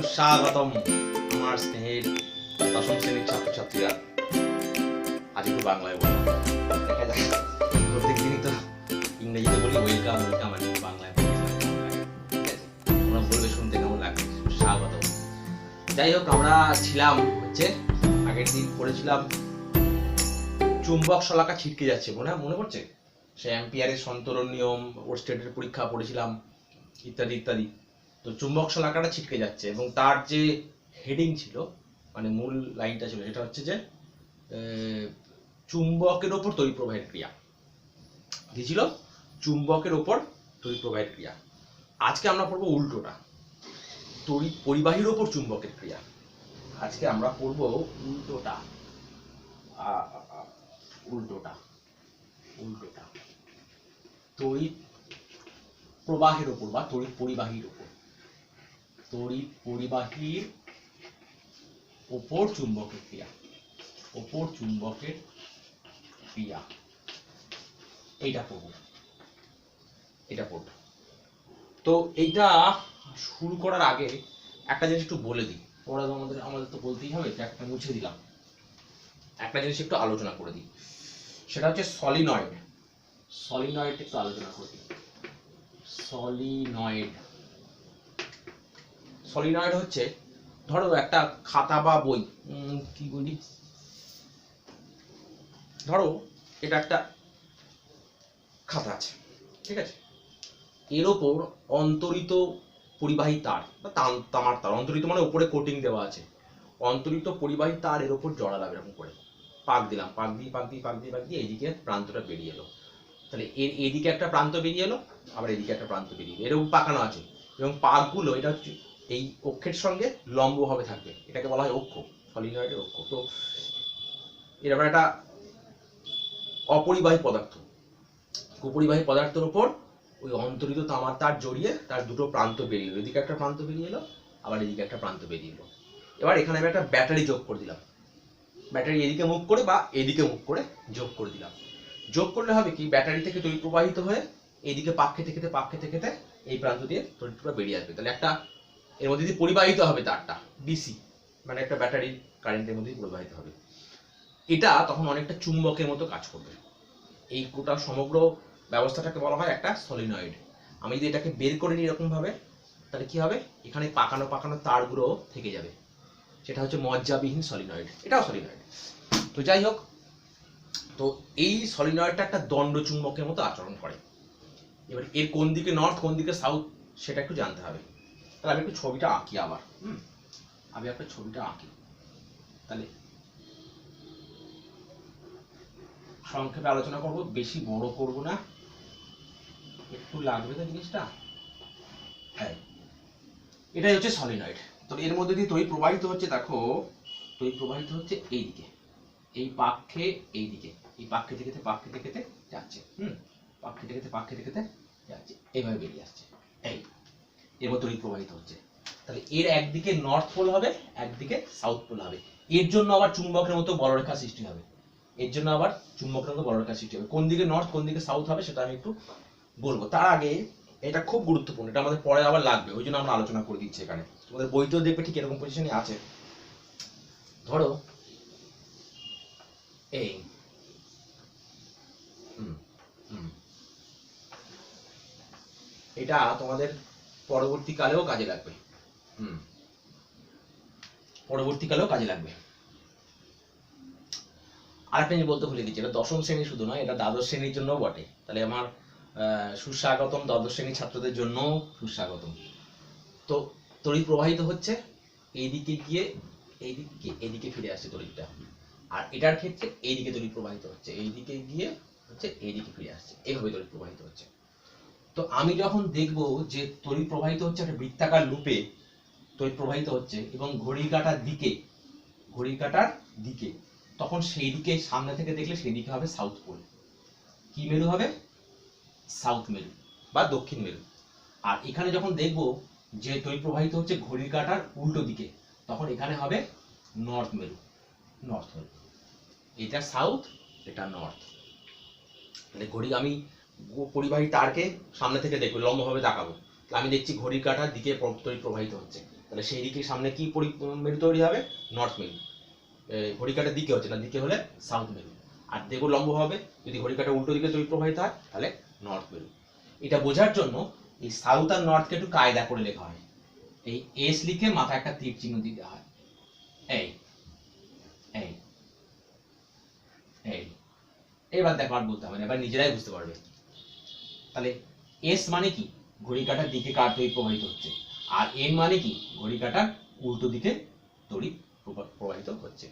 সুস্বাগতম আমার স্নেহের দশম শ্রেণীর ছাত্রছাত্রীরা। আজ একটু বাংলায় বলবো, দেখা যাক। প্রত্যেক দিনই তো ইংরেজিতে বলি ওয়েলকাম ওয়েলকাম, আর বাংলায় বলি তোমরা বলবে শুনতে কেমন লাগে। সুস্বাগতম। যাই হোক, আমরা ছিলাম আগের দিন পড়েছিলাম চুম্বক শলাকা ছিটকে যাচ্ছে, মনে পড়ছে? সে অ্যাম্পিয়ারের সন্তরণ নিয়ম, ওরস্টেডের পরীক্ষা পড়েছিলাম, ইত্যাদি ইত্যাদি। তো চুম্বক শলাকাটা ছিটকে যাচ্ছে এবং তার যে হেডিং ছিল, মানে মূল লাইনটা ছিল, সেটা হচ্ছে যে চুম্বকের ওপর তড়িৎ প্রবাহের ক্রিয়া। কি ছিল? চুম্বকের ওপর তড়িৎ প্রবাহের ক্রিয়া। আজকে আমরা পড়বো উল্টোটা, তড়িৎ পরিবাহীর ওপর চুম্বকের ক্রিয়া। আজকে আমরা পড়বো উল্টোটা, উল্টোটা উল্টোটা তড়িৎ প্রবাহের ওপর বা তড়িৎ পরিবাহীর ওপর, তড়িৎ পরিবাহীর ওপর চুম্বকের ক্রিয়া, ওপর চুম্বকের ক্রিয়া। এইটা পড়বো, এটা পড়বো। তো এইটা শুরু করার আগে একটা জিনিস একটু বলে দিই, ওরা আমাদের তো বলতেই হবে, একটা মুছে দিলাম। একটা জিনিস একটু আলোচনা করে দিই, সেটা হচ্ছে সলিনয়েড। সলিনয়েড একটু আলোচনা করে দিই। সলিনয়েড, সলিনয়েড হচ্ছে, ধরো একটা খাতা বা বই, কি বলি, ধরো এটা একটা খাতা আছে, ঠিক আছে? এর ওপর অন্তরিত পরিবাহী তার বা তামার তার, অন্তরিত মানে উপরে কোটিং দেওয়া আছে, অন্তরিত পরিবাহী তার এর ওপর জড়ালাম এরকম করে, পাক দিলাম, পাক দিয়ে এইদিকে প্রান্তটা বেরিয়ে এলো। তাহলে এর এদিকে একটা প্রান্ত বেরিয়ে এলো, আবার এদিকে একটা প্রান্ত বেরিয়ে এলো, এরকম পাকানো আছে। এবং পাকগুলো এটা হচ্ছে এই অক্ষের সঙ্গে লম্বভাবে থাকবে, এটাকে বলা হয় অক্ষ, সলিনয়েডের অক্ষ। তো এর আবার একটা অপরিবাহী পদার্থ, উপরিবাহী পদার্থের উপর ওই অন্তরিত তামার তার জড়িয়ে তার দুটো প্রান্ত বেরিয়ে এলো, এদিকে একটা প্রান্ত বেরিয়ে এলো, আবার এদিকে একটা প্রান্ত বেরিয়ে এলো। এবার এখানে আমি একটা ব্যাটারি যোগ করে দিলাম, ব্যাটারি এদিকে মুভ করে বা এদিকে মুভ করে যোগ করে দিলাম। যোগ করলে হবে কি, ব্যাটারি থেকে তড়িৎ প্রবাহিত হয়ে এইদিকে পাক খেতে খেতে এই প্রান্ত দিয়ে তড়িৎ প্রবাহ বেরিয়ে আসবে। তাহলে একটা এর মধ্যে দিয়ে পরিবাহিত হবে তারটা, ডিসি মানে একটা ব্যাটারির কারেন্টের মধ্যে প্রবাহিত হবে। এটা তখন অনেকটা চুম্বকের মতো কাজ করবে। এই গোটা সমগ্র ব্যবস্থাটাকে বলা হয় একটা সলিনয়েড। আমি যদি এটাকে বের করে নিই এরকম ভাবে, তাহলে কি হবে, এখানে পাকানো তারগুলো থেকে যাবে, সেটা হচ্ছে মজ্জাবিহীন সলিনয়েড, এটাও সলিনয়েড। তো যাই হোক, তো এই সলিনয়েডটা একটা দণ্ড চুম্বকের মতো আচরণ করে। এবার এর কোন দিকে নর্থ কোন দিকে সাউথ সেটা একটু জানতে হবে। তাহলে আমি একটু ছবিটা আঁকি, আবার আমি একটা ছবিটা আঁকি। তাহলে সংক্ষেপে আলোচনা করব, বেশি বড় করব না, একটু লাগবে তো জিনিসটা। হ্যাঁ, এটাই হচ্ছে সলিনয়েড। তো এর মধ্যে দিয়ে তড়িৎ প্রবাহিত হচ্ছে, দেখো তড়িৎ প্রবাহিত হচ্ছে এইদিকে, এই পাককে এইদিকে, এই পাক খেতে খেতে যাচ্ছে, পাক খেতে খেতে যাচ্ছে, এইভাবে বেরিয়ে আসছে। এই এর মধ্যে তড়িৎ প্রবাহিত হচ্ছে। তাহলে এর একদিকে নর্থ পোল হবে, একদিকে সাউথ পোল হবে। এর জন্য আবার চুম্বকের মতো বলরেখা সৃষ্টি হবে, এর জন্য আবার চুম্বকের মতো বলরেখা সৃষ্টি হবে। কোন দিকে নর্থ কোন দিকে সাউথ হবে সেটা আমি একটু বলবো। তার আগে এটা খুব গুরুত্বপূর্ণ, এটা আমাদের পরে আবার লাগবে, ওই জন্য আমরা আলোচনা করে দিচ্ছি এখানে। তোমাদের বইতেও দেখবে ঠিক এরকম পজিশনে আছে। ধরো এই এটা তোমাদের পরবর্তীকালেও কাজে লাগবে, পরবর্তীকালেও কাজে লাগবে। আরেকটা জিনিস বলতে ভুলে গেছি, এটা দশম শ্রেণী শুধু নয়, এটা দ্বাদশ শ্রেণীর জন্যও বটে। তাহলে আমার সুস্বাগতম দ্বাদশ শ্রেণীর ছাত্রদের জন্য সুস্বাগতম। তো তড়িৎ প্রবাহিত হচ্ছে এইদিকে গিয়ে এইদিকে ফিরে আসছে তড়িৎটা, আর এটার ক্ষেত্রে এইদিকে তড়িৎ প্রবাহিত হচ্ছে, এইদিকে গিয়ে হচ্ছে এইদিকে ফিরে আসছে, এইভাবে তড়িৎ প্রবাহিত হচ্ছে। তো আমি যখন দেখব যে তড়িৎ প্রবাহিত হচ্ছে একটা বৃত্তাকার লুপে তড়িৎ প্রবাহিত হচ্ছে এবং ঘড়ির কাঁটার দিকে, তখন সেই দিকে সামনে থেকে দেখলে সেই দিকে হবে সাউথ পোল। কি মেরু হবে? সাউথ মেরু বা দক্ষিণ মেরু। আর এখানে যখন দেখব যে তড়িৎ প্রবাহিত হচ্ছে ঘড়ির কাঁটার উল্টো দিকে, তখন এখানে হবে নর্থ মেরু, নর্থ মেরু। এটা সাউথ, এটা নর্থ। মানে ঘড়ি, আমি পরিবাহী তারকে সামনে থেকে দেখবো, লম্বভাবে তাকাবো, আমি দেখছি ঘড়ির কাঁটার দিকে তড়িৎ প্রবাহিত হচ্ছে, তাহলে সেই দিকে সামনে কি মেরু তৈরি হবে? নর্থ মেরু। ঘড়িকাটার দিকে হচ্ছে না, দিকে হলে সাউথ মেরু। আর দেখো লম্ব হবে, যদি ঘড়িকাটা উল্টো দিকে তড়িৎ প্রবাহিত হয় তাহলে নর্থ মেরু। এটা বোঝার জন্য এই সাউথ আর নর্থকে একটু কায়দা করে লেখা হয়। এই এস লিখে মাথায় একটা তীর চিহ্ন দিতে হয়, এই এই এই। এবার দেখো আর বলতে হবে না, এবার নিজেরাই বুঝতে পারবে। তাহলে এস মানে কি? ঘড়ি কাঁটার দিকে কার তড়িৎ প্রবাহিত হচ্ছে, আর এন মানে কি? ঘড়ি কাঁটার উল্টো দিকে তড়িৎ প্রবাহিত হচ্ছে।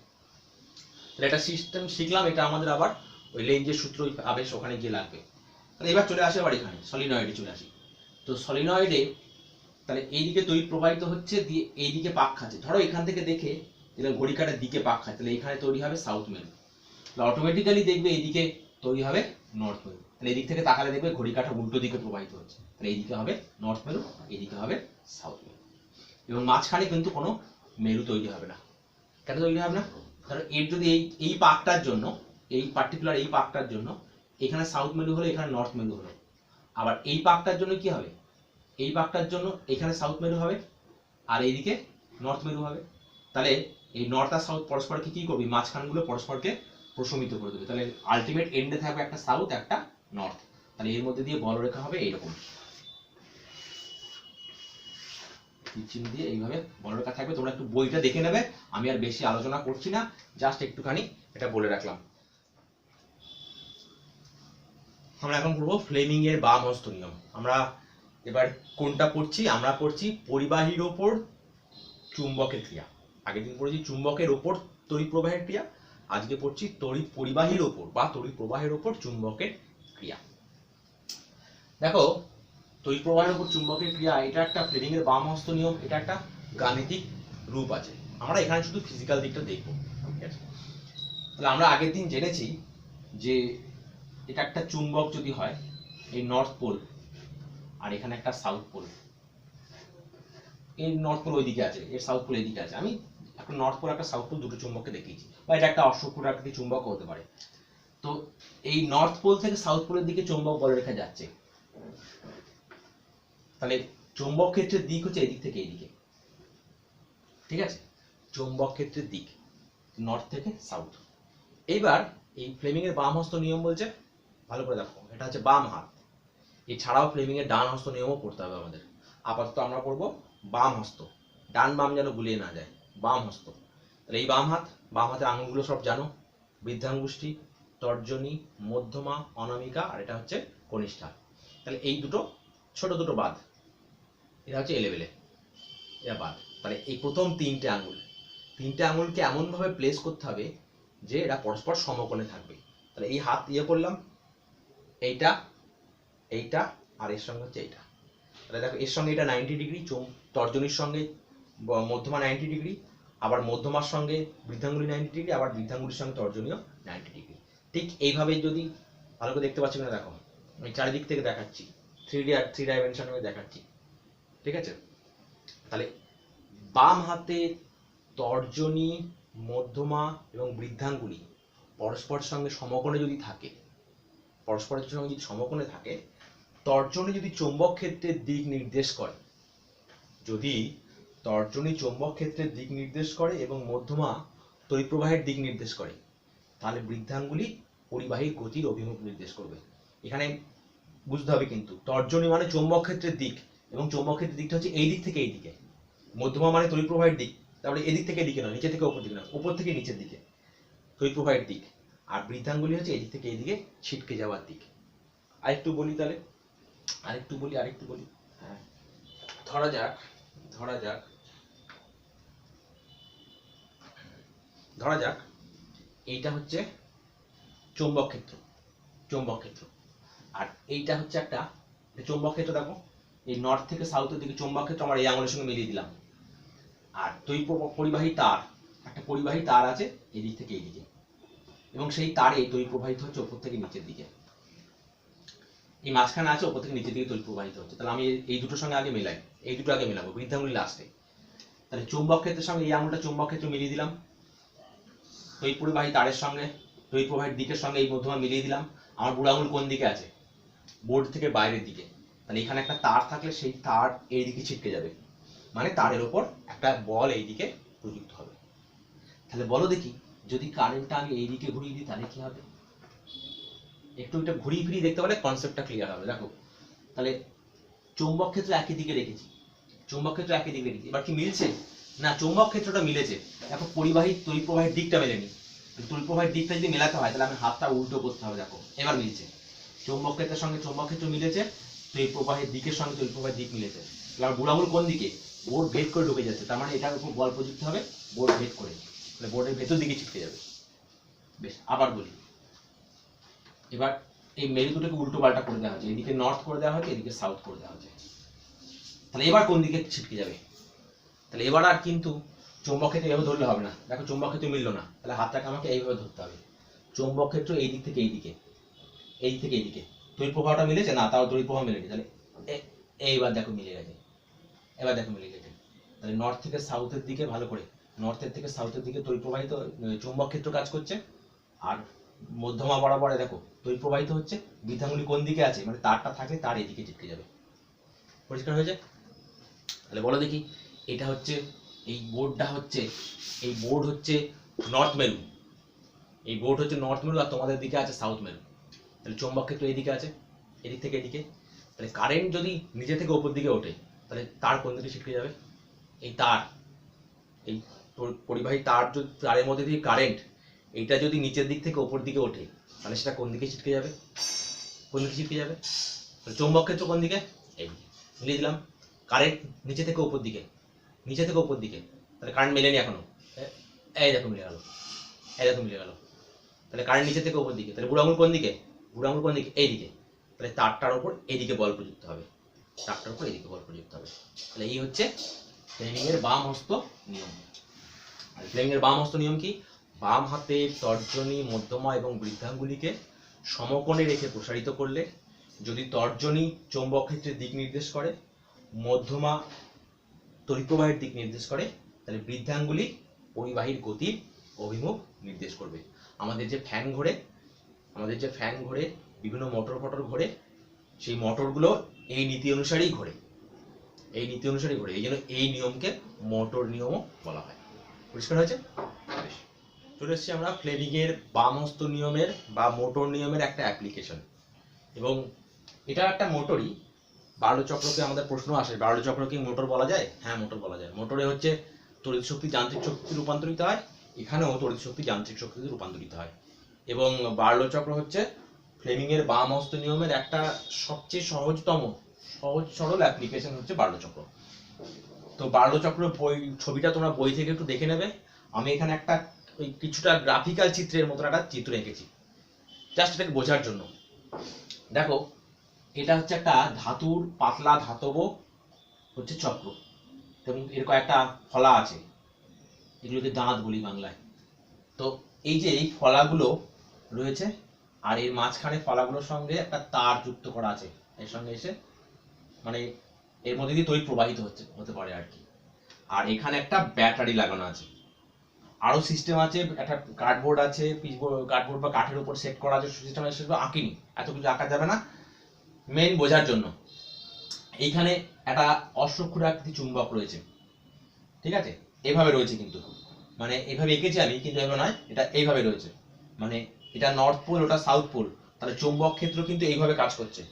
তাহলে এটা সিস্টেম শিখলাম, এটা আমাদের আবার ওই লেঞ্জের সূত্র আবেশ ওখানে গিয়ে লাগবে। তাহলে এবার চলে আসে আবার এখানে সলিনয়েডে চলে আসি। তো সলিনয়েডে তাহলে এইদিকে তড়িৎ প্রবাহিত হচ্ছে, দিয়ে এইদিকে পাক খাচ্ছে। ধরো এখান থেকে দেখে যেটা ঘড়ি কাঁটার দিকে পাক খাচ্ছে, তাহলে এখানে তৈরি হবে সাউথ মেরু। তাহলে অটোমেটিক্যালি দেখবে এইদিকে তৈরি হবে নর্থ মেরু। তাহলে এদিক থেকে তাকালে দেখবে ঘড়ি কাঁটা উল্টো দিকে প্রবাহিত হচ্ছে, তাহলে এইদিকে হবে নর্থ মেরু, এইদিকে হবে সাউথ মেরু। এবং মাঝখানে কিন্তু কোনো মেরু তৈরি হবে না। কেন তৈরি হবে না? কারণ এর যদি এই পাকটার জন্য, এই পার্টিকুলার এই পাকটার জন্য এখানে সাউথ মেরু হলো, এখানে নর্থ মেরু হলো। আবার এই পাকটার জন্য কি হবে? এই পাকটার জন্য এখানে সাউথ মেরু হবে আর এইদিকে নর্থ মেরু হবে। তাহলে এই নর্থ আর সাউথ পরস্পরকে কি করবে? মাঝখানগুলো পরস্পরকে প্রশমিত করে দেবে। তাহলে আলটিমেট এন্ডে থাকবে একটা সাউথ একটা নর্থ। তাহলে এর মধ্যে দিয়ে বলরেখা হবে এইরকম, চিহ্ন দিয়ে এইভাবে বলরেখা থাকবে। তোমরা একটু বইটা দেখে নেবে, আমি আর বেশি আলোচনা করছি না, জাস্ট একটুখানি এটা বলে রাখলাম। আমরা এখন পড়বো ফ্লেমিং এর বাম হস্ত নিয়ম। আমরা এবার কোনটা পড়ছি? আমরা পড়ছি পরিবাহীর ওপর চুম্বকের ক্রিয়া। আগের দিন পড়েছি চুম্বকের ওপর তড়িৎ প্রবাহের ক্রিয়া, আজকে পড়ছি তড়িৎ পরিবাহীর ওপর বা তড়িৎ প্রবাহের ওপর চুম্বকের ক্রিয়া। দেখো, তড়িৎ প্রবাহের ওপর চুম্বকের ক্রিয়া এটা একটা ফ্লেমিং এর বাম হস্ত নিয়ম, এটা একটা গাণিতিক রূপ আছে। আমরা এখানে শুধু ফিজিক্যাল দিকটা দেখবো, ঠিক আছে? তাহলে আমরা আগের দিন জেনেছি যে এটা একটা চুম্বক যদি হয়, এই নর্থ পোল আর এখানে একটা সাউথ পোল, এর নর্থ পোল ওইদিকে আছে, এর সাউথ পোল এইদিকে আছে। আমি একটা নর্থ পোল একটা সাউথ পোল দুটো চুম্বককে দেখিয়েছি, বা এটা একটা অশ্বক্ষুর আকৃতির চুম্বক হতে পারে। তো এই নর্থ পোল থেকে সাউথ পোলের দিকে চুম্বক বলরেখা যাচ্ছে, তাহলে চুম্বক ক্ষেত্রের দিক হচ্ছে এদিক থেকে এইদিকে, ঠিক আছে? চুম্বক ক্ষেত্রের দিক নর্থ থেকে সাউথ। এইবার এই ফ্লেমিং এর বাম হস্ত নিয়ম বলছে, ভালো করে দেখো, এটা হচ্ছে বাম হাত। এছাড়াও ফ্লেমিং এর ডান হস্ত নিয়মও পড়তে হবে আমাদের। আপাতত আমরা পড়বো বাম হস্ত, ডান বাম যেন গুলিয়ে না যায়, বাম হস্ত। তাহলে এই বাম হাত, বাম হাতের আঙুলগুলো সব জানো, বৃদ্ধাঙ্গুষ্ঠী, তর্জনী, মধ্যমা, অনামিকা, আর এটা হচ্ছে কনিষ্ঠা। তাহলে এই দুটো ছোট দুটো বাদ, এটা হচ্ছে এলেবেলে, এটা বাদ। তাহলে এই প্রথম তিনটে আঙুলকে এমনভাবে প্লেস করতে হবে যে এরা পরস্পর সমকোণে থাকবে। তাহলে এই হাত ইয়ে করলাম, এইটা এইটা আর এর সঙ্গে হচ্ছে এইটা। তাহলে দেখো এর সঙ্গে এটা 90 ডিগ্রি, তর্জনীর সঙ্গে মধ্যমা 90 ডিগ্রি, আবার মধ্যমার সঙ্গে বৃদ্ধাঙ্গুলি 90 ডিগ্রি, আবার বৃদ্ধাঙ্গুলির সঙ্গে তর্জনীয় 90 ডিগ্রি। ঠিক এইভাবে যদি ভালো করে দেখতে পাচ্ছি না, দেখো আমি চারিদিক থেকে দেখাচ্ছি, 3 ডাইমেনশনে দেখাচ্ছি, ঠিক আছে? তাহলে বাম হাতে তর্জনী, মধ্যমা এবং বৃদ্ধাঙ্গুলি পরস্পরের সঙ্গে সমকোণে যদি থাকে, পরস্পরের সঙ্গে যদি সমকোণে থাকে, তর্জনী যদি চৌম্বক ক্ষেত্রের দিক নির্দেশ করে, যদি তর্জনী চৌম্বক ক্ষেত্রের দিক নির্দেশ করে এবং মধ্যমা তড়িৎ প্রবাহের দিক নির্দেশ করে, তাহলে বৃদ্ধাঙ্গুলি পরিবাহীর গতির অভিমুখ নির্দেশ করবে। এখানে বুঝতে হবে কিন্তু তর্জনী মানে চৌম্বক ক্ষেত্রের দিক, এবং চৌম্বক ক্ষেত্রের দিকটা হচ্ছে এই দিক থেকে এই দিকে। মধ্যমা মানে তড়িৎ প্রবাহের দিক, তাহলে এদিক থেকে এদিকে নয়, নিচে থেকে ওপর দিকে নয়, উপর থেকে নিচের দিকে তড়িৎ প্রবাহের দিক। আর বৃদ্ধাঙ্গুলি হচ্ছে এদিক থেকে এইদিকে ছিটকে যাওয়ার দিক। আরেকটু বলি, তাহলে আরেকটু বলি। হ্যাঁ, ধরা যাক এইটা হচ্ছে চৌম্বক ক্ষেত্র, আর এইটা হচ্ছে একটা চৌম্বক ক্ষেত্র। দেখো এই নর্থ থেকে সাউথের দিকে চৌম্বক ক্ষেত্র আমার এই আঙুলের সঙ্গে মিলিয়ে দিলাম। আর পরিবাহী তার, একটা পরিবাহী তার আছে এদিক থেকে এইদিকে, এবং সেই তারে তড়িৎ প্রবাহিত হচ্ছে ওপর থেকে নিচের দিকে। এই মাঝখানে আছে, ওপর থেকে নিচের দিকে তড়িৎ প্রবাহিত হচ্ছে। তাহলে আমি এই দুটোর সঙ্গে আগে মেলাই, এই দুটো আগে মেলাবো, বৃদ্ধাঙ্গুলি লাস্টে। তাহলে চৌম্বক ক্ষেত্রের সঙ্গে এই আঙুলটা চৌম্বক ক্ষেত্র মিলিয়ে দিলাম, তড়িৎ পরিবাহী তারের সঙ্গে তড়িৎ প্রবাহের দিকের সঙ্গে এই মধ্যমা মিলিয়ে দিলাম। আমার বুড়ো আঙুল কোন দিকে আছে? বোর্ড থেকে বাইরের দিকে। তাহলে এখানে একটা তার থাকলে সেই তার এই দিকে ছিটকে যাবে, মানে তারের ওপর একটা বল এইদিকে প্রযুক্ত হবে। তাহলে বলো দেখি, যদি কারেন্টটা আমি এইদিকে ঘুরিয়ে দিই তাহলে কি হবে? একটু এটা ঘুরিয়ে ফিরিয়ে দেখতে পারলে কনসেপ্টটা ক্লিয়ার হবে। দেখো তাহলে চৌম্বক ক্ষেত্র একই দিকে রেখেছি, চৌম্বক ক্ষেত্র একই দিকে রেখেছি, এবার কি মিলছে? না, চৌম্বক ক্ষেত্রটা মিলেছে। দেখো পরিবাহী তড়িৎ প্রবাহের দিকটা মেলেনি। তড়িৎ প্রবাহের দিকটা যদি মেলাতে হয় তাহলে আমি হাতটা উল্টো করতে হবে। দেখো এবার মিলছে, চৌম্বক ক্ষেত্রের সঙ্গে চৌম্বক ক্ষেত্র মিলেছে, তড়িৎ প্রবাহের দিকের সঙ্গে তড়িৎ প্রবাহের দিক মিলেছে। তাহলে আমার বুড়ো আঙুল কোন দিকে? বোর্ড ভেদ করে ঢুকে যাচ্ছে, তার মানে এটার উপর বল প্রযুক্ত হবে বোর্ড ভেদ করে, তাহলে বোর্ডের ভেতর দিকে ছিটকে যাবে। বেশ, আবার বলি, এবার এই মেরু দুটোকে উল্টো পাল্টা করে দেওয়া হচ্ছে, এদিকে নর্থ করে দেওয়া হচ্ছে, এদিকে সাউথ করে দেওয়া হচ্ছে। তাহলে এবার কোন দিকে ছিটকে যাবে? তাহলে এবার আর কিন্তু চৌম্বক ক্ষেত্র এইভাবে ধরলে হবে না। দেখো চৌম্বক ক্ষেত্র মিললো না, তাহলে হাতটাকে আমাকে এইভাবে ধরতে হবে। চৌম্বক ক্ষেত্র এই দিক থেকে এইদিকে, এই দিক থেকে এইদিকে। তড়িৎ প্রবাহটা মিলেছে না? তাও তড়িৎ প্রবাহ মিলেনি। তাহলে এইবার দেখো মিলে গেছে, এবার দেখো মিলে গেছে। তাহলে নর্থ থেকে সাউথের দিকে, ভালো করে নর্থের থেকে সাউথের দিকে তড়িৎ প্রবাহিত চৌম্বক ক্ষেত্র কাজ করছে, আর মধ্যমা বরাবর দেখো তড়িৎ প্রবাহিত হচ্ছে। বৃদ্ধাঙ্গুলি কোন দিকে আছে? মানে তারটা থাকলে তার এদিকে চিটকে যাবে। পরিষ্কার হয়েছে? তাহলে বলো দেখি, এটা হচ্ছে এই বোর্ডটা হচ্ছে, এই বোর্ড হচ্ছে নর্থ মেরু, এই বোর্ড হচ্ছে নর্থ মেরু, আর তোমাদের দিকে আছে সাউথ মেরু। তাহলে চৌম্বক ক্ষেত্র এইদিকে আছে, এদিক থেকে এদিকে। তাহলে কারেন্ট যদি নিচে থেকে ওপর দিকে ওঠে তাহলে তার কোন দিকে ছিটকে যাবে? এই তার, এই পরিবাহী তার, যদি তারের মধ্যে দিয়ে কারেন্ট এইটা যদি নিচের দিক থেকে ওপর দিকে ওঠে তাহলে সেটা কোন দিকে ছিটকে যাবে? কোন দিকে ছিটকে যাবে? তাহলে চৌম্বক ক্ষেত্র কোন দিকে? এই মিলিয়ে দিলাম। কারেন্ট নিচে থেকে ওপর দিকে, নিচে থেকে ওপর দিকে, তাহলে কারেন্ট মেলেনি এখনো। এই দেখো মিলে গেল, এই দেখো মিলে গেল। তাহলে কারেন্ট নিচে থেকে ওপর দিকে, তাহলে বুড়ো আঙুল কোন দিকে? বুড়ো আঙুল কোন দিকে? এইদিকে। তাহলে তারটার উপর এইদিকে বল প্রযুক্ত হবে, তারটার উপর এইদিকে বল প্রযুক্ত হবে। তাহলে এই হচ্ছে ফ্লেমিংয়ের বাম হস্ত নিয়ম। আর ফ্লেমিংয়ের বাম হস্ত নিয়ম কি? বাম হাতের তর্জনী, মধ্যমা এবং বৃদ্ধাঙ্গুলিকে সমকোণে রেখে প্রসারিত করলে যদি তর্জনী চৌম্বক ক্ষেত্রের দিক নির্দেশ করে, মধ্যমা তড়িৎ প্রবাহের দিক নির্দেশ করে, তাহলে বৃদ্ধাঙ্গুলি পরিবাহীর গতির অভিমুখ নির্দেশ করবে। আমাদের যে ফ্যান ঘোরে, আমাদের যে ফ্যান ঘোরে, বিভিন্ন মোটর ফটর ঘোরে, সেই মোটরগুলো এই নীতি অনুসারেই ঘোরে, এই নীতি অনুসারেই ঘোরে। এই জন্য এই নিয়মকে মোটর নিয়মও বলা হয়। পরিষ্কার হয়েছে? চলে এসেছি আমরা ফ্লেমিংয়ের বামহস্ত নিয়মের বা মোটর নিয়মের একটা অ্যাপ্লিকেশন। এবং এটা একটা মোটরই। বারলো চক্রকে আমাদের প্রশ্ন আসে, বারলো চক্র কি মোটর বলা যায়? হ্যাঁ, মোটর বলা যায়। মোটরে হচ্ছে তড়িৎ শক্তি যান্ত্রিক শক্তিতে রূপান্তরিত হয়, এখানেও তড়িৎ শক্তি যান্ত্রিক শক্তিতে রূপান্তরিত হয়। এবং বারলো চক্র হচ্ছে ফ্লেমিংয়ের বামহস্ত নিয়মের একটা সবচেয়ে সহজতম, সহজ সরল অ্যাপ্লিকেশন হচ্ছে বারলো চক্র। তো বারলো চক্র বই, ছবিটা তোমরা বই থেকে একটু দেখে নেবে। আমি এখানে একটা ওই কিছুটা গ্রাফিক্যাল চিত্রের মতো একটা চিত্র এঁকেছি, জাস্ট এটাকে বোঝার জন্য। দেখো এটা হচ্ছে একটা ধাতুর পাতলা ধাতব হচ্ছে চক্র, এবং এর কয়েকটা ফলা আছে, এগুলোকে দাঁত বলি বাংলায়। তো এই যে এই ফলাগুলো রয়েছে, আর এর মাঝখানে ফলাগুলোর সঙ্গে একটা তার যুক্ত করা আছে, এর সঙ্গে এসে মানে এর মধ্যে দিয়ে তড়িৎ প্রবাহিত হতে পারে আর কি। আর এখানে একটা ব্যাটারি লাগানো আছে, আরো সিস্টেম আছে, একটা কার্ডবোর্ড আছে, কার্ডবোর্ড বা কাঠের উপর সেট করা আছে সিস্টেম আছে, সেগুলো আঁকিনি, এত কিছু আঁকা যাবে না, মেইন বোঝার জন্য। এইখানে একটা অশ্বক্ষুর আকৃতি চুম্বক রয়েছে, ঠিক আছে? এইভাবে রয়েছে, কিন্তু মানে এইভাবে এঁকেছি আমি, কিন্তু এভাবে নয়, এটা এইভাবে রয়েছে। মানে এটা নর্থ পোল, ওটা সাউথ পোল। তাহলে চৌম্বক ক্ষেত্র কিন্তু এইভাবে কাজ করছে,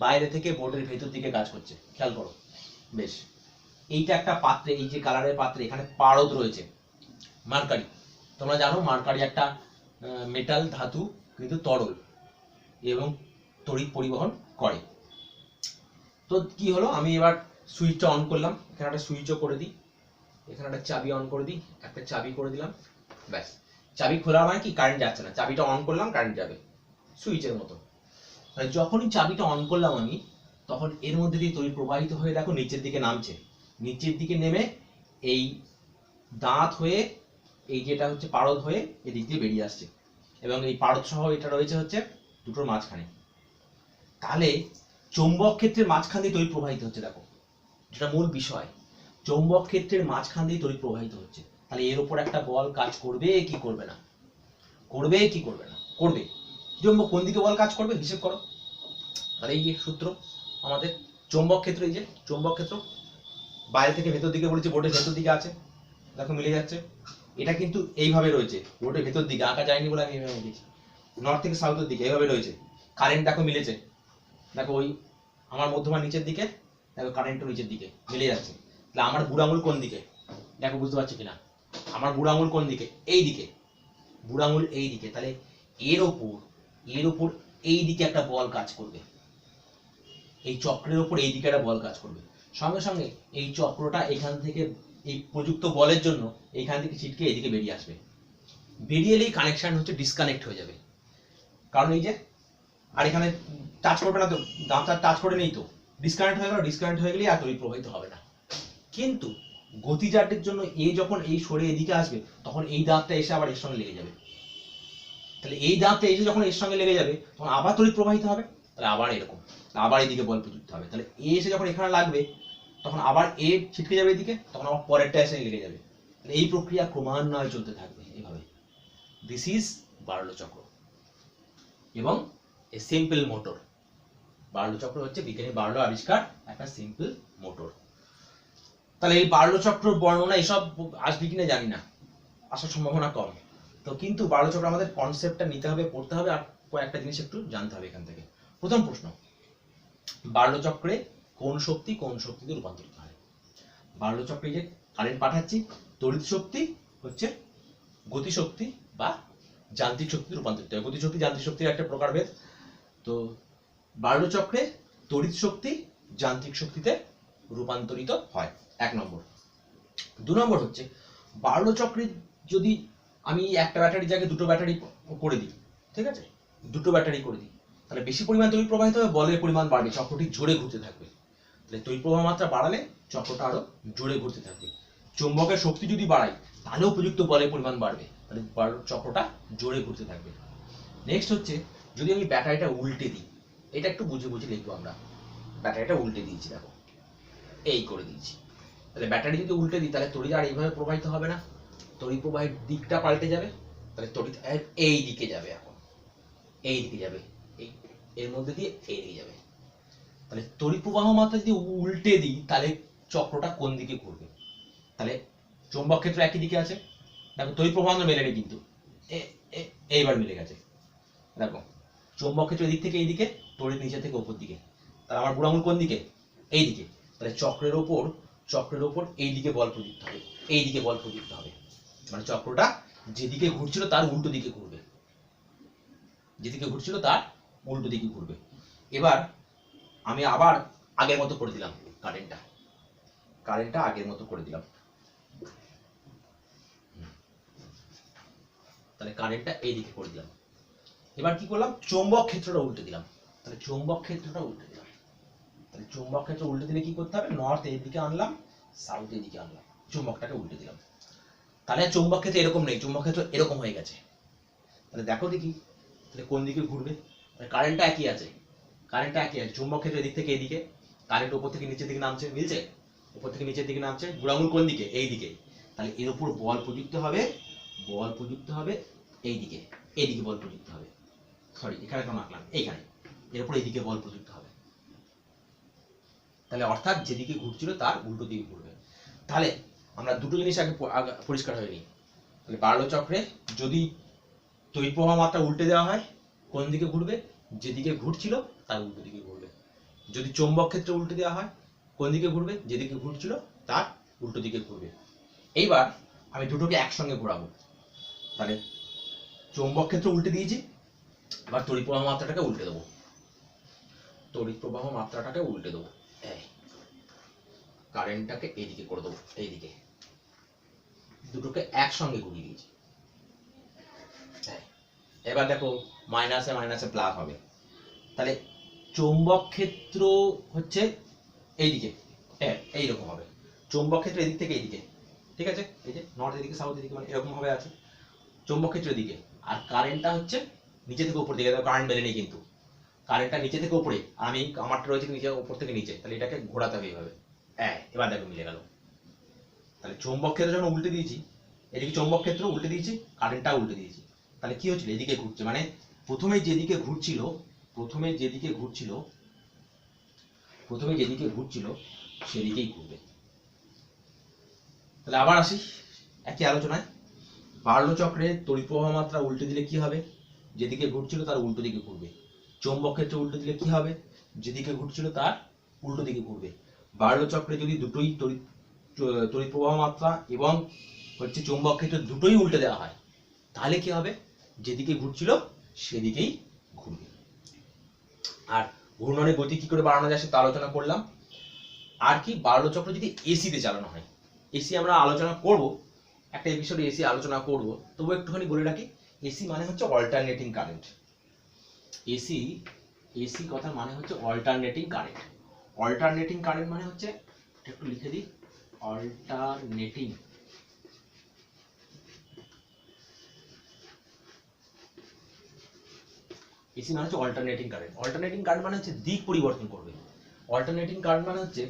বাইরে থেকে বোর্ডের ভেতর দিকে কাজ করছে, খেয়াল করো। বেশ, এইটা একটা পাত্রে, এই যে কালারের পাত্রে, এখানে পারদ রয়েছে, মার্কারি। তোমরা জানো মার্কারি একটা মেটাল ধাতু, কিন্তু তরল, এবং তড়িৎ পরিবহন করে। তো কি হলো, আমি এবার সুইচটা অন করলাম, এখানে একটা সুইচও করে দিই, এখানে একটা চাবি অন করে দিই, একটা চাবি করে দিলাম। ব্যাস, চাবি খোলা মানে কি, কারেন্ট যাচ্ছে না, চাবিটা অন করলাম কারেন্ট যাবে, সুইচের মতো। মানে যখনই চাবিটা অন করলাম আমি, তখন এর মধ্যে দিয়ে তড়িৎ প্রবাহিত হয়ে দেখো নিচের দিকে নামছে, নিচের দিকে নেমে এই দাঁত হয়ে, এই যেটা হচ্ছে পারদ হয়ে এদিক দিয়ে বেরিয়ে আসছে, এবং এই পারদ সহ এটা রয়েছে হচ্ছে দুটোর মাঝখানে। তাহলে চৌম্বক ক্ষেত্রের মাঝখান দিয়ে তড়িৎ প্রবাহিত হচ্ছে, দেখো যেটা মূল বিষয়, চৌম্বক ক্ষেত্রের মাঝখান দিয়ে তড়িৎ প্রবাহিত হচ্ছে। তাহলে এর উপর একটা বল কাজ করবে কি করবে না? করবে কি করবে না? করবে। চৌম্বক কোন দিকে বল কাজ করবে হিসেব করো। তাহলে এই যে সূত্র আমাদের, চৌম্বক ক্ষেত্র, এই যে চৌম্বক ক্ষেত্র, বাইরে থেকে ভেতর দিকে বলেছি, বোর্ডের ভেতর দিকে আছে, দেখো মিলে যাচ্ছে। এটা কিন্তু এইভাবে রয়েছে, বোর্ডের ভেতর দিকে আঁকা যায়নি বলে আমি এইভাবে দিয়েছি, নর্থ থেকে সাউথের দিকে এইভাবে রয়েছে। কারেন্ট দেখো মিলেছে, দেখো ওই আমার মধ্যমা নিচের দিকে, দেখো কারেন্টও নিচের দিকে মিলে যাচ্ছে। তাহলে আমার বুড়ো আঙুল কোন দিকে, দেখো বুঝতে পারছো কিনা, আমার বুড়ো আঙুল কোন দিকে, এই দিকে, বুড়ো আঙুল এই দিকে। তাহলে এর ওপর এই দিকে একটা বল কাজ করবে, এই চক্রের ওপর এই দিকে একটা বল কাজ করবে। সঙ্গে সঙ্গে এই চক্রটা এখান থেকে এই প্রযুক্ত বলের জন্য এইখান থেকে ছিটকে এদিকে বেরিয়ে আসবে। বেরিয়ে এলেই কানেকশন হচ্ছে ডিসকানেক্ট হয়ে যাবে, কারণ এই যে আর এখানে টাচ করবে না তো, দাঁতটা টাচ করে নেই তো, ডিসকানেক্ট হয়ে গেল। ডিসকানেক্ট হয়ে গেলেই আর তড়িৎ প্রবাহিত হবে না। কিন্তু গতিজাডের জন্য এ যখন এই সরে এদিকে আসবে, তখন এই দাঁতটা এসে আবার এর সঙ্গে লেগে যাবে। তাহলে এই দাঁতটা এসে যখন এর সঙ্গে লেগে যাবে, তখন আবার তড়িৎ প্রবাহিত হবে। তাহলে আবার এরকম, আবার এদিকে বল প্রযুক্ত হবে। তাহলে এ এসে যখন এখানে লাগবে, তখন আবার এ ছিটকে যাবে এদিকে, তখন আবার পরেরটা এসে লেগে যাবে। এই প্রক্রিয়া ক্রমান্বয়ে চলতে থাকবে এইভাবে। দিস ইজ বার্লো চক্র এবং এ সিম্পল মোটর। বার্লো চক্র হচ্ছে বিজ্ঞানী বার্লো আবিষ্কার একটা সিম্পল মোটর। তাহলে এই বার্লো চক্র বর্ণনা এসব আসবে কিনা জানি না, আসার সম্ভাবনা কম। তো কিন্তু বার্লো চক্র আমাদের কনসেপ্টটা নিতে হবে, পড়তে হবে, আর কয়েকটা জিনিস একটু জানতে হবে এখান থেকে। প্রথম প্রশ্ন, বার্লো চক্রে কোন শক্তিতে রূপান্তরিত হয়? বার্লো চক্রে যে কারেন্ট পাঠাচ্ছি, তড়িৎ শক্তি হচ্ছে গতিশক্তি বা যান্ত্রিক শক্তিতে রূপান্তরিত হয়। গতিশক্তি যান্ত্রিক শক্তির একটা প্রকারভেদ। তো বার্লো চক্রে তড়িৎ শক্তি যান্ত্রিক শক্তিতে রূপান্তরিত হয়, 1 নম্বর। 2 নম্বর হচ্ছে বার্লো চক্রে যদি আমি একটা ব্যাটারি জায়গায় দুটো ব্যাটারি করে দিই, ঠিক আছে, দুটো ব্যাটারি করে দিই, তাহলে বেশি পরিমাণ তড়িৎ প্রবাহিত হবে, বলের পরিমাণ বাড়বে, চক্রটি জোরে ঘুরতে থাকবে। তাহলে তড়িৎ প্রবাহ মাত্রা বাড়ালে চক্রটা আরো জোরে ঘুরতে থাকবে। চুম্বকের শক্তি যদি বাড়াই, তাহলেও প্রযুক্ত বলের পরিমাণ বাড়বে, তাহলে চক্রটা জোরে ঘুরতে থাকবে। নেক্সট হচ্ছে যদি আমি ব্যাটারিটা উল্টে দিই, এটা একটু বুঝে বুঝে লিখবো আমরা। ব্যাটারিটা উল্টে দিয়েছি, দেখো এই করে দিয়েছি। তাহলে ব্যাটারি যদি উল্টে দিই, তাহলে তড়িৎ আর এইভাবে প্রবাহিত হবে না, তড়িৎ প্রবাহের দিকটা পাল্টে যাবে। তাহলে তড়িৎ এই দিকে যাবে, এখন এই দিকে যাবে, এই এর মধ্যে দিয়ে এই দিকে যাবে। তাহলে তড়িৎ প্রবাহ মাত্রা যদি উল্টে দিই, তাহলে চক্রটা কোন দিকে ঘুরবে? তাহলে চৌম্বক ক্ষেত্র একই দিকে আছে, দেখো তড়িৎ প্রবাহ মেলেনি কিন্তু এইবার মিলে গেছে। দেখো চৌম্বক ক্ষেত্র এদিক থেকে এইদিকে, তড়িৎ নিচে থেকে উপর দিকে। তাহলে আমার বুড়ো আঙুল কোন দিকে? এই দিকে। তাহলে চক্রের ওপর এই দিকে বল প্রযুক্ত হবে, এই দিকে বল প্রযুক্ত হবে। মানে চক্রটা যেদিকে ঘুরছিল তার উল্টো দিকে ঘুরবে, যেদিকে ঘুরছিল তার উল্টো দিকে ঘুরবে। এবার আমি আবার আগের মতো করে দিলাম, কারেন্টটা আগের মতো করে দিলাম। তাহলে কারেন্টটা এই দিকে করে দিলাম। এবার কি করলাম? চৌম্বক ক্ষেত্রটা উল্টে দিলাম। তাহলে চৌম্বক ক্ষেত্রটা উল্টে দিলাম। তাহলে চৌম্বক ক্ষেত্র উল্টে দিলে কি করতে হবে? নর্থ এই দিকে আনলাম, সাউথ এই দিকে আনলাম, চৌম্বকটাকে উল্টে দিলাম। তাহলে চৌম্বক ক্ষেত্র এরকম নেই, চৌম্বক ক্ষেত্র এরকম হয়ে গেছে। তাহলে দেখো দেখি, তাহলে কোন দিকে ঘুরবে? কারেন্টটা একই আছে, চৌম্বক ক্ষেত্র এদিক থেকে এইদিকে, কারেন্ট উপর থেকে নিচের দিকে নামছে, মিলছে? উপর থেকে নিচের দিকে নামছে, বুড়ো আঙুল কোন দিকে? এই দিকে। তাহলে এর উপর বল প্রযুক্ত হবে এইদিকে, এইদিকে বল প্রযুক্ত হবে। সরি, এখানে কেন আঁকলাম? এইখানে, এর উপর এইদিকে বল প্রযুক্ত হবে। তাহলে অর্থাৎ যেদিকে ঘুরছিল তার উল্টো দিকে ঘুরবে। তাহলে আমরা দুটো জিনিস আগে পরিষ্কার হয়ে নিই। তাহলে বার্লো চক্রে যদি তড়িৎ প্রবাহ মাত্রা উল্টে দেওয়া হয়, কোন দিকে ঘুরবে? যেদিকে ঘুরছিল তার উল্টো দিকে ঘুরবে। যদি চৌম্বক ক্ষেত্রে উল্টে দেওয়া হয়, কোন দিকে ঘুরবে? যেদিকে ঘুরছিল তার উল্টো দিকে ঘুরবে। এইবার আমি দুটোকে একসঙ্গে ঘোরাবো। তাহলে চৌম্বক ক্ষেত্র উল্টে দিয়েছি, এবার তড়িৎ প্রবাহ মাত্রাটাকে উল্টে দেবো। কারেন্টটাকে এইদিকে করে দেবো, এইদিকে। দুটোকে একসঙ্গে ঘুরিয়ে দিয়েছি। এবার দেখো মাইনাসে মাইনাসে প্লাস হবে। তাহলে চৌম্বক ক্ষেত্র হচ্ছে এইদিকে, এইরকম হবে। চৌম্বক ক্ষেত্র এদিক থেকে এইদিকে, ঠিক আছে? এই যে নর্থ এদিকে, সাউথ এদিকে, মানে এরকম ভাবে আছে চৌম্বক ক্ষেত্র এদিকে। আর কারেন্টটা হচ্ছে নিচে থেকে উপর দিকে। দেখো কারেন্ট মেলেনি কিন্তু, কারেন্টটা নিচে থেকে উপরে, আর আমি আমারটা রয়েছে নিচে, উপর থেকে নিচে। তাহলে এটাকে ঘোরাতে হবে এইভাবে। এবার দেখো মিলে গেল। তাহলে চৌম্বক ক্ষেত্র যখন উল্টে দিয়েছি, এদিকে চৌম্বক ক্ষেত্র উল্টে দিয়েছি, কারেন্টটা উল্টে দিয়েছি। তাহলে কি হচ্ছিল? এদিকে ঘুরছে, মানে প্রথমে যেদিকে ঘুরছিল সেদিকেই ঘুরবে। তাহলে আবার আসি একই আলোচনায়। বার্লো চক্রে তড়িৎ প্রবাহ মাত্রা উল্টে দিলে কি হবে? যেদিকে ঘুরছিল তার উল্টো দিকে ঘুরবে। চৌম্বক ক্ষেত্রে উল্টে দিলে কি হবে? যেদিকে ঘুরছিল তার উল্টো দিকে ঘুরবে। বার্লো চক্রে যদি দুটোই তড়িৎ প্রবাহ মাত্রা এবং হচ্ছে চৌম্বক ক্ষেত্র দুটোই উল্টে দেওয়া হয়, তাহলে কি হবে? যেদিকে ঘুরছিল সেদিকেই ঘুরবে। আর ঘূর্ণনের গতি কি করে বাড়ানো যায় সেটা আলোচনা করলাম। আর কি, বার্লো চক্র যদি এসিতে চালানো হয়, এসি আমরা আলোচনা করব, একটা এপিসোডে এসি আলোচনা করব, তবু একটুখানি বলে রাখি, এসি মানে হচ্ছে অল্টারনেটিং কারেন্ট। এসি কথার মানে হচ্ছে অল্টারনেটিং কারেন্ট। অল্টারনেটিং কারেন্ট মানে হচ্ছে, একটু লিখে দিই, অল্টারনেটিং এসি মানে হচ্ছে অল্টারনেটিং কারেন্ট। অল্টারনেটিং কারেন্ট মানে হচ্ছে দিক পরিবর্তন করবে। অল্টারনেটিং কারেন্ট মানে হচ্ছে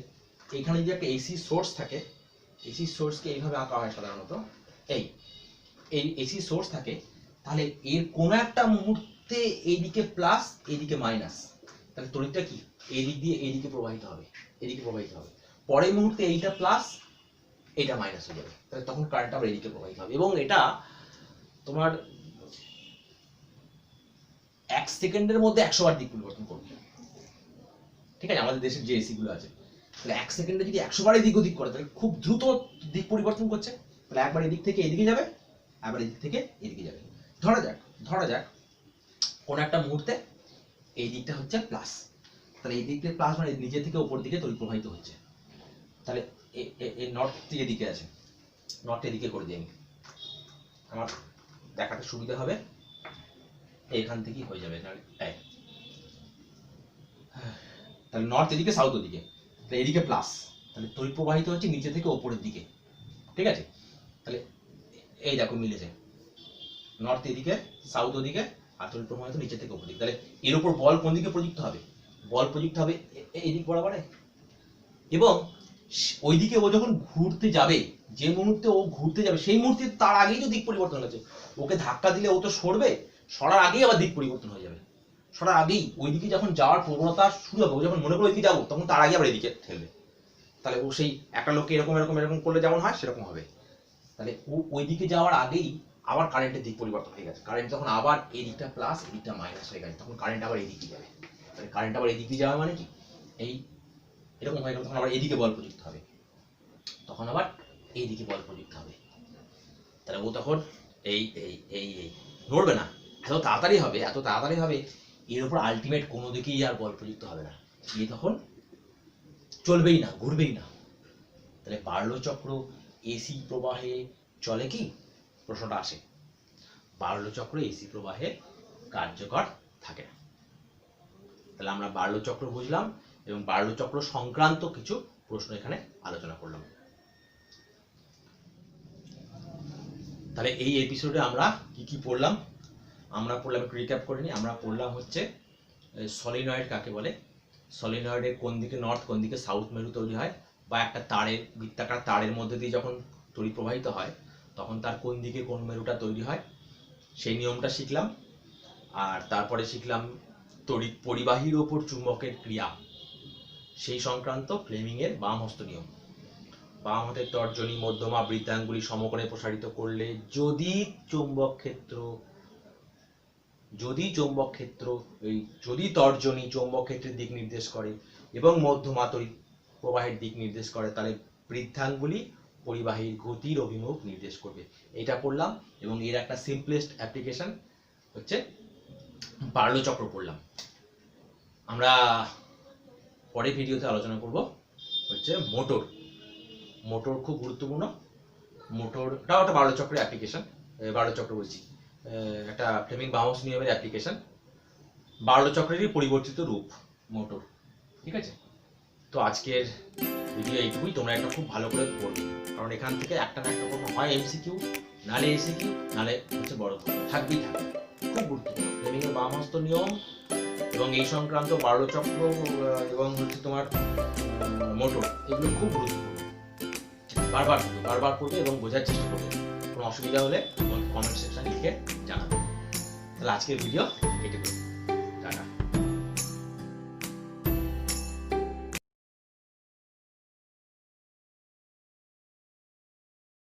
এখানে যদি একটা এসি সোর্স থাকে, এসি সোর্সকে এইভাবে আঁকা হয় সাধারণত, এই এসি সোর্স থাকে, তাহলে এর কোনো একটা মুহূর্তে এইদিকে প্লাস এইদিকে মাইনাস, তাহলে তড়িৎটা কি এই দিক দিয়ে এইদিকে প্রবাহিত হবে, এদিকে প্রবাহিত হবে। পরের মুহূর্তে এইটা প্লাস এটা মাইনাস হয়ে যাবে, তাহলে তখন কারেন্টটা আবার এদিকে প্রবাহিত হবে। এবং এটা তোমার 1 সেকেন্ডের মধ্যে 100 বার দিক পরিবর্তন করবে। ঠিক আছে, আমাদের দেশের যে এসি গুলো আছে, তাহলে 1 সেকেন্ডে যদি 100 বার এদিক ওদিক করে, তাহলে খুব দ্রুত দিক পরিবর্তন করছে। তাহলে একবার এদিক থেকে এদিকে যাবে, আবার এদিক থেকে এদিকে যাবে। ধরা যাক কোন একটা মুহূর্তে এই দিকটা হচ্ছে প্লাস, তাহলে এই দিকটা প্লাস মানে নিচে থেকে উপর দিকে তড়িৎ প্রবাহিত হচ্ছে। তাহলে এই নর্থ এদিকে আছে, নর্থ এদিকে করে দিই আমি, আমার দেখাতে সুবিধা হবে। এইখান থেকেই হয়ে যাবে, তাহলে নর্থ এদিকে সাউথ ওদিকে, তাহলে এদিকে প্লাস, তাহলে তড়িৎ প্রবাহিত হচ্ছে নিচে থেকে উপরের দিকে। ঠিক আছে, তাহলে এই দেখো মিলেছে, নর্থ এদিকে সাউথ ওদিকে, আর তড়িৎ প্রবাহিত নিচে থেকে উপর দিকে। তাহলে এর উপর বল কোন দিকে প্রযুক্ত হবে? বল প্রযুক্ত হবে এই দিক বরাবরে, এবং ওইদিকে ও যখন ঘুরতে যাবে, যে মুহূর্তে ও ঘুরতে যাবে সেই মুহূর্তে তার আগেই তো দিক পরিবর্তন হয়েছে। ওকে ধাক্কা দিলে ও তো সরবে, সরার আগেই আবার দিক পরিবর্তন হয়ে যাবে। সরার আগেই ওইদিকে যখন যাওয়ার প্রবণতা শুরু হবে, ও যখন মনে করে ওইদিকে যাবো, তখন তার আগে আবার এদিকে ঠেলবে। তাহলে ও সেই একটা লোককে এরকম এরকম এরকম করলে যেমন হয় সেরকম হবে। তাহলে ও ওইদিকে যাওয়ার আগেই আবার কারেন্টের দিক পরিবর্তন হয়ে গেছে। কারেন্ট যখন আবার এই দিকটা প্লাস এই দিকটা মাইনাস হয়ে গেছে, তখন কারেন্ট আবার এইদিকে যাবে। তাহলে কারেন্ট আবার এইদিকে যাওয়া মানে কি, এই এরকম হয়ে গেল, তখন আবার এইদিকে বল প্রযুক্ত হবে, তখন আবার এইদিকে বল প্রযুক্ত হবে। তাহলে ও তখন এই এই এই এই নড়বে না, এত তাড়াতাড়ি হবে, এর উপর আলটিমেট কোনো দিকেই আর বল প্রযুক্ত হবে না, এ তখন চলবেই না, ঘুরবেই না। তাহলে বার্লো চক্র এসি প্রবাহে চলে কি? প্রশ্নটা আসে। বার্লো চক্র এসি প্রবাহে কার্যকর থাকে না। তাহলে আমরা বার্লো চক্র বুঝলাম এবং বার্লো চক্র সংক্রান্ত কিছু প্রশ্ন এখানে আলোচনা করলাম। তাহলে এই এপিসোডে আমরা কি কি পড়লাম? আমরা পড়লাম, একটু রিক্যাপ করে নিই। আমরা পড়লাম হচ্ছে সলিনয়েড কাকে বলে, সলিনয়েডের কোন দিকে নর্থ কোন দিকে সাউথ মেরু তৈরি হয়, বা একটা তারের বৃত্তাকার তারের মধ্যে দিয়ে যখন তড়িৎ প্রবাহিত হয় তখন তার কোন দিকে কোন মেরুটা তৈরি হয়, সেই নিয়মটা শিখলাম। আর তারপরে শিখলাম তড়িৎ পরিবাহীর ওপর চুম্বকের ক্রিয়া, সেই সংক্রান্ত ফ্লেমিংয়ের বাম হস্ত নিয়ম। বাম হাতের তর্জনী মধ্যমা বৃদ্ধাঙ্গুলি সমকোণে প্রসারিত করলে যদি চৌম্বক তর্জনী চৌম্বক ক্ষেত্রের দিক নির্দেশ করে এবং মধ্যমা তড়িৎ প্রবাহের দিক নির্দেশ করে, তাহলে বৃদ্ধাঙ্গুলি পরিবাহীর গতির অভিমুখ নির্দেশ করবে। এটা পড়লাম এবং এর একটা সিম্পলেস্ট অ্যাপ্লিকেশন হচ্ছে বার্লো চক্র পড়লাম। আমরা পরের ভিডিওতে আলোচনা করব হচ্ছে মোটর খুব গুরুত্বপূর্ণ। মোটরটাও একটা বার্লো চক্রের অ্যাপ্লিকেশন, বার্লো চক্র বলছি, একটা ফ্লেমিং বাউন্স নিয়মের অ্যাপ্লিকেশন, বার্লো চক্রেরই পরিবর্তিত রূপ মোটর। ঠিক আছে, তো আজকের ভিডিও এইটুকুই। তোমরা এটা খুব ভালো করে পড়বে, কারণ এখান থেকে একটা না একটা কোনো হয় এমসিকিউ, নালে এসিকিউ, নালে হচ্ছে বড় থাকবেই থাকবে। খুব গুরুত্বপূর্ণ ফ্লেমিংয়ের বাম হস্ত নিয়ম এবং এই সংক্রান্ত বার্লো চক্র এবং হচ্ছে তোমার মোটর, এগুলো খুব গুরুত্বপূর্ণ। বারবার পড়বে এবং বোঝার চেষ্টা করবে। কোনো অসুবিধা হলে কমেন্ট সেকশনে লিখে জানাবে। তাহলে আজকের ভিডিও এটুকু।